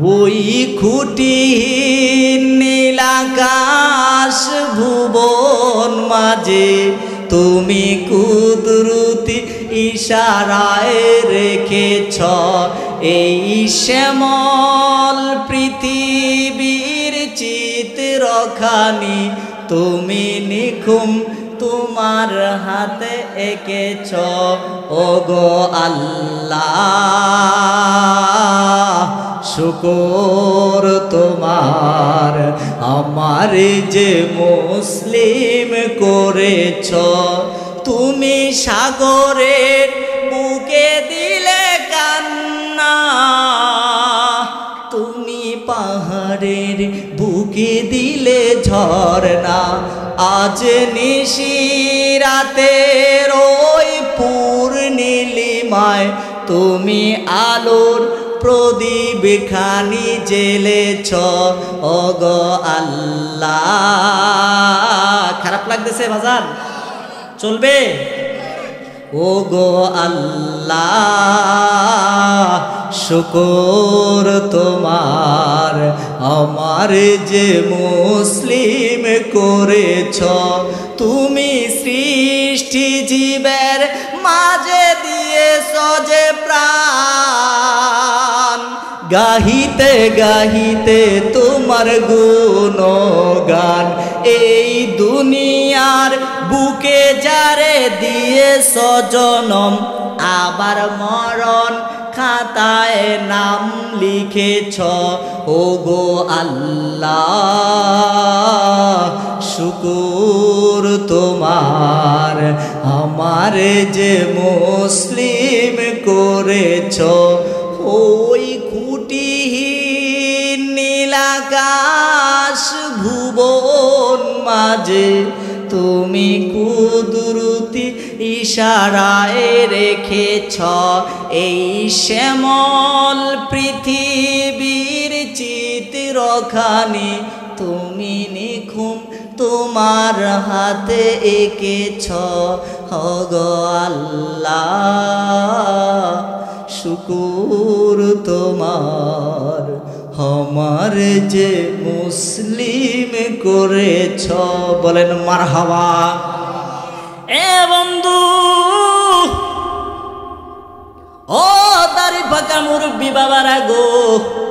ওই খুঁটিহীন নীলাকাশ ভুবন মাঝে তুমি কুদরতি ইশারায় রেখেছ এই শ্যামল পৃথিবীর চিত্রখানি তুমি নিখুম তোমার হাতে এঁকেছ ওগো আল্লাহ শুকর তোমার আমার যে মুসলিম করেছ তুমি সাগরের বুকে দিলে কান্না তুমি পাহাড়ের বুকে দিলে ঝরনা আজ নিশিরাতের ওই পূর্ণিমায় তুমি আলোর প্রদীপ খানি জ্বেলেছ ওগো আল্লাহ। খারাপ লাগতেছে বাজার চলবে? ওগো আল্লাহ শুকর তোমার আমার যে মুসলিম করেছ তুমি সৃষ্টি জীবের মাঝে দিয়েছ যে প্রাণ গাহিতে গাহিতে তোমার গুণগান এই দুনিয়ার বুকে যারে দিয়েছ জনম আবার মরণ খাতায় নাম লিখেছ ওগো আল্লাহ শুকর তোমার আমার যে মুসলিম করেছ ওই খুঁটিহীন নীলাকাশ ভুবন মাঝে তুমি কুদরতি ইশারায় রেখেছ এই শ্যামল পৃথিবীর চিত্রখানি তুমি নিখুম তোমার হাতে এঁকেছ ওগো আল্লাহ শুকর তোমার আমার যে মুসলিম করেছ। বলেন মারহাবা। এ বন্ধু ও দাড়ি পাকা মুরব্বি বাবারা গো